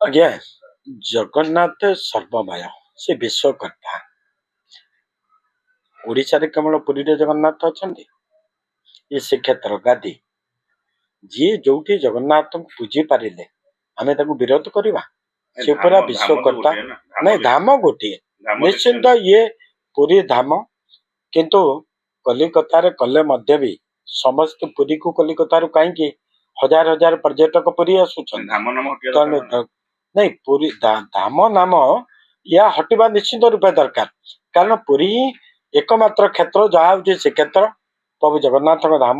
ଆଜ୍ଞା ଜଗନ୍ନାଥ ସର୍ବମୟ ସେ ବିଶ୍ୱକର୍ତ୍ତା। ଓଡ଼ିଶାରେ କେବଳ ପୁରୀରେ ଜଗନ୍ନାଥ ଅଛନ୍ତି ଏ ଶ୍ରୀକ୍ଷେତ୍ର ଗାଦି। ଯିଏ ଯୋଉଠି ଜଗନ୍ନାଥଙ୍କୁ ପୂଜି ପାରିଲେ ଆମେ ତାକୁ ବିରୋଧ କରିବା? ସେ ପୁରା ବିଶ୍ୱକର୍ତ୍ତା। ନାଇଁ ଧାମ ଗୋଟିଏ ନିଶ୍ଚିନ୍ତ ଇଏ ପୁରୀ ଧାମ, କିନ୍ତୁ କଲିକତାରେ କଲେ ମଧ୍ୟ ବି ସମସ୍ତେ ପୁରୀକୁ କଲିକତାରୁ କାହିଁକି ହଜାର ହଜାର ପର୍ଯ୍ୟଟକ ପୁରୀ ଆସୁଛନ୍ତି? ନାଇଁ ପୁରୀ ଧାମ ନାମ ୟା ହଟିବା ନିଶ୍ଚିତ ରୂପେ ଦରକାର, କାରଣ ପୁରୀ ହିଁ ଏକମାତ୍ର କ୍ଷେତ୍ର ଯାହା ହଉଛି ଶ୍ରୀକ୍ଷେତ୍ର ପ୍ରଭୁ ଜଗନ୍ନାଥଙ୍କ ଧାମ।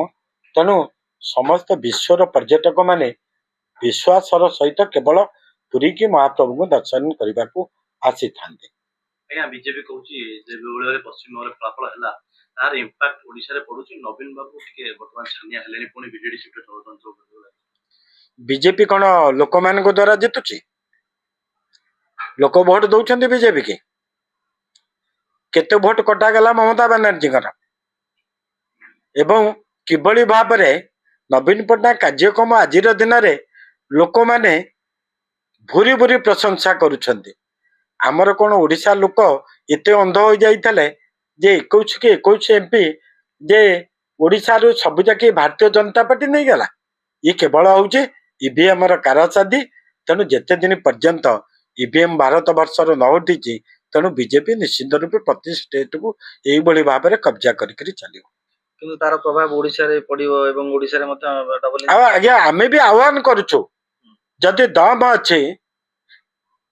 ତେଣୁ ସମସ୍ତ ବିଶ୍ୱର ପର୍ଯ୍ୟଟକ ମାନେ ବିଶ୍ୱାସର ସହିତ କେବଳ ପୁରୀ କି ମହାପ୍ରଭୁଙ୍କୁ ଦର୍ଶନ କରିବାକୁ ଆସିଥାନ୍ତି। ଆଜ୍ଞା ବିଜେପି କହୁଛି ଯେ ଯୋଉଭଳି ପଶ୍ଚିମବଙ୍ଗରେ ଫଳାଫଳ ହେଲା ତାର ଇମ୍ପାକ୍ଟ ଓଡ଼ିଶାରେ ପଡୁଛି। ନବୀନ ବାବୁ ଟିକେ ବର୍ତ୍ତମାନ ଛାନିଆ ହେଲେଣି, ପୁଣି ବିଜେଡି ସିଟ୍ ଷଡ଼ଯନ୍ତ୍ର। ବିଜେପି କଣ ଲୋକମାନଙ୍କ ଦ୍ଵାରା ଜିତୁଛି? ଲୋକ ଭୋଟ ଦଉଛନ୍ତି ବିଜେପି କି? କେତେ ଭୋଟ କଟାଗଲା ମମତା ବାନାର୍ଜୀଙ୍କର? ଏବଂ କିଭଳି ଭାବରେ ନବୀନ ପଟ୍ଟନାୟକ କାର୍ଯ୍ୟକ୍ରମ ଆଜିର ଦିନରେ ଲୋକମାନେ ଭୁରି ଭୁରି ପ୍ରଶଂସା କରୁଛନ୍ତି। ଆମର କଣ ଓଡ଼ିଶା ଲୋକ ଏତେ ଅନ୍ଧ ହୋଇଯାଇଥିଲେ ଯେ 21 କି 21 MP ଯେ ଓଡ଼ିଶାରୁ ସବୁ ଯାକେ ଭାରତୀୟ ଜନତା ପାର୍ଟି ନେଇଗଲା? ଇଏ କେବଳ ହଉଛି ଇଭିଏମ ର କାରସାଦି। ତେଣୁ ଯେତେ ଦିନ ପର୍ଯ୍ୟନ୍ତ ଇଭିଏମ ଭାରତ ବର୍ଷର ନ ଉଠିଛି, ତେଣୁ ବିଜେପି ନିଶ୍ଚିତ ରୂପେ ପ୍ରତି ଷ୍ଟେଟକୁ ଏଇଭଳି ଭାବରେ କବ୍ଜା କରିକି ଚାଲିବ। କିନ୍ତୁ ତାର ପ୍ରଭାବ ଓଡ଼ିଶାରେ ପଡିବ ଏବଂ ଓଡ଼ିଶାରେ ମଧ୍ୟ ଆଜ୍ଞା ଆମେ ବି ଆହ୍ୱାନ କରୁଛୁ, ଯଦି ଦମ ଅଛି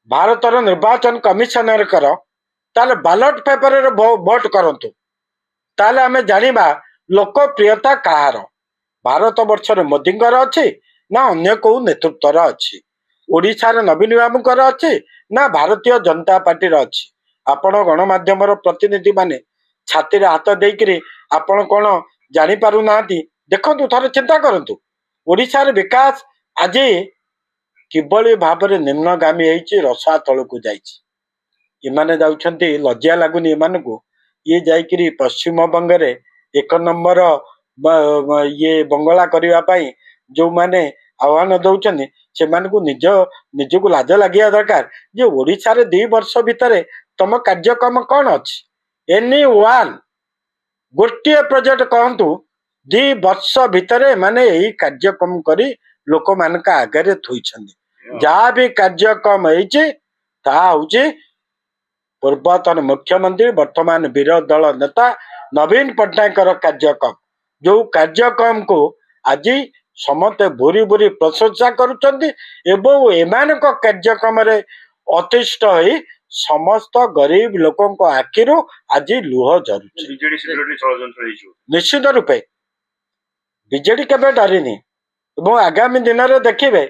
ଭାରତର ନିର୍ବାଚନ କମିଶନର କର, ତାହେଲେ ବାଲଟ ପେପରରେ ଭୋଟ କରନ୍ତୁ। ତାହେଲେ ଆମେ ଜାଣିବା ଲୋକପ୍ରିୟତା କାହାର, ଭାରତ ବର୍ଷରେ ମୋଦିଙ୍କର ଅଛି ନା ଅନ୍ୟ କୋଉ ନେତୃତ୍ୱର ଅଛି, ଓଡ଼ିଶାର ନବୀନ ବାବୁଙ୍କର ଅଛି ନା ଭାରତୀୟ ଜନତା ପାର୍ଟିର ଅଛି। ଆପଣ ଗଣମାଧ୍ୟମର ପ୍ରତିନିଧି ମାନେ ଛାତିରେ ହାତ ଦେଇକିରି ଆପଣ କଣ ଜାଣିପାରୁନାହାନ୍ତି? ଦେଖନ୍ତୁ, ଥରେ ଚିନ୍ତା କରନ୍ତୁ, ଓଡ଼ିଶାର ବିକାଶ ଆଜି କିଭଳି ଭାବରେ ନିମ୍ନଗାମୀ ହେଇଛି, ରସା ତଳକୁ ଯାଇଛି। ଏମାନେ ଯାଉଛନ୍ତି, ଲଜ୍ଜା ଲାଗୁନି ଏମାନଙ୍କୁ? ଇଏ ଯାଇକିରି ପଶ୍ଚିମବଙ୍ଗରେ 1 ନମ୍ବର ଇଏ ବଙ୍ଗଳା କରିବା ପାଇଁ ଯୋଉମାନେ ଆହ୍ୱାନ ଦଉଛନ୍ତି, ସେମାନଙ୍କୁ ନିଜକୁ ଲାଜ ଲାଗିବା ଦରକାର ଯେ ଓଡ଼ିଶାରେ 2 ବର୍ଷ ଭିତରେ ତମ କାର୍ଯ୍ୟକ୍ରମ କଣ ଅଛି? ଏନି ୱାନ୍ ଗୋଟିଏ ପ୍ରୋଜେକ୍ଟ କହନ୍ତୁ 2 ବର୍ଷ ଭିତରେ ଏମାନେ ଏଇ କାର୍ଯ୍ୟକ୍ରମ କରି ଲୋକମାନଙ୍କ ଆଗରେ ଥୋଇଛନ୍ତି। ଯାହା ବି କାର୍ଯ୍ୟକ୍ରମ ହେଇଛି ତାହା ହଉଛି ପୂର୍ବତନ ମୁଖ୍ୟମନ୍ତ୍ରୀ ବର୍ତ୍ତମାନ ବିରୋଧୀ ଦଳ ନେତା ନବୀନ ପଟ୍ଟନାୟକଙ୍କର କାର୍ଯ୍ୟକ୍ରମ। ଯୋଉ କାର୍ଯ୍ୟକ୍ରମକୁ ଆଜି ସମସ୍ତେ ଭୁରି ଭୁରି ପ୍ରଶଂସା କରୁଛନ୍ତି ଏବଂ ଏମାନଙ୍କ କାର୍ଯ୍ୟକ୍ରମରେ ଅତିଷ୍ଠ ହୋଇ ସମସ୍ତ ଗରିବ ଲୋକଙ୍କ ଆଖିରୁ ଆଜି ଲୁହ ଝରୁଛି। ନିଶ୍ଚିତ ରୂପେ ବିଜେଡି କେବେ ଡରିନି ଏବଂ ଆଗାମୀ ଦିନରେ ଦେଖିବେ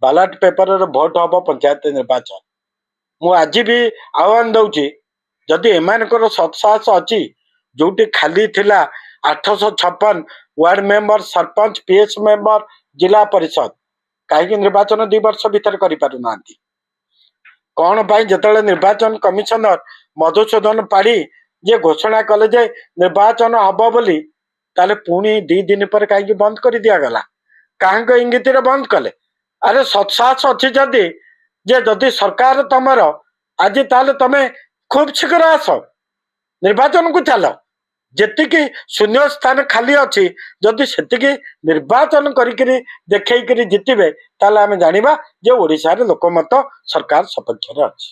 ବାଲଟ ପେପରରେ ଭୋଟ ହବ ପଞ୍ଚାୟତ ନିର୍ବାଚନ। ମୁଁ ଆଜି ବି ଆହ୍ୱାନ ଦଉଛି, ଯଦି ଏମାନଙ୍କର ସତ୍ସାହସ ଅଛି, ଯୋଉଠି ଖାଲି ଥିଲା 856 ward member, sarpanch, PS member, zilla parishad, କାହିଁକି ନିର୍ବାଚନ 2 ବର୍ଷ ଭିତରେ କରିପାରୁନାହାନ୍ତି? କଣ ପାଇଁ ଯେତେବେଳେ ନିର୍ବାଚନ କମିଶନର ମଧୁସୂଦନ ପାଢ଼ୀ ଯେ ଘୋଷଣା କଲେ ଯେ ନିର୍ବାଚନ ହବ ବୋଲି, ତାହେଲେ ପୁଣି 2 ଦିନ ପରେ କାହିଁକି ବନ୍ଦ କରି ଦିଆଗଲା? କାହାଙ୍କ ଇଙ୍ଗିତରେ ବନ୍ଦ କଲେ? ଆରେ ସତ୍ସାହସ ଅଛି ଯଦି ସରକାର ତମର ଆଜି, ତାହେଲେ ତମେ ଖୁବ ଶୀଘ୍ର ଆସ, ନିର୍ବାଚନକୁ ଚାଲ। ଯେତିକି ଶୂନ୍ୟ ସ୍ଥାନ ଖାଲି ଅଛି, ଯଦି ସେତିକି ନିର୍ବାଚନ କରିକିରି ଦେଖେଇକିରି ଜିତିବେ, ତାହେଲେ ଆମେ ଜାଣିବା ଯେ ଓଡ଼ିଶାରେ ଲୋକମତ ସରକାର ସପକ୍ଷରେ ଅଛି।